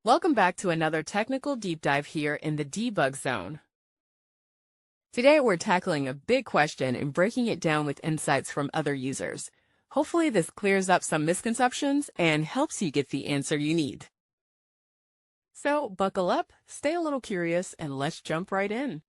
Welcome back to another technical deep dive here in the debug zone. Today we're tackling a big question and breaking it down with insights from other users. Hopefully this clears up some misconceptions and helps you get the answer you need. So buckle up, stay a little curious, and let's jump right in.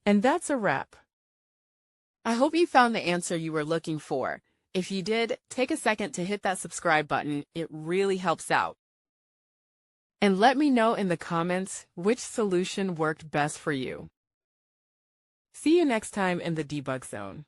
And that's a wrap. I hope you found the answer you were looking for. If you did, take a second to hit that subscribe button. It really helps out. And let me know in the comments which solution worked best for you. See you next time in the debug zone.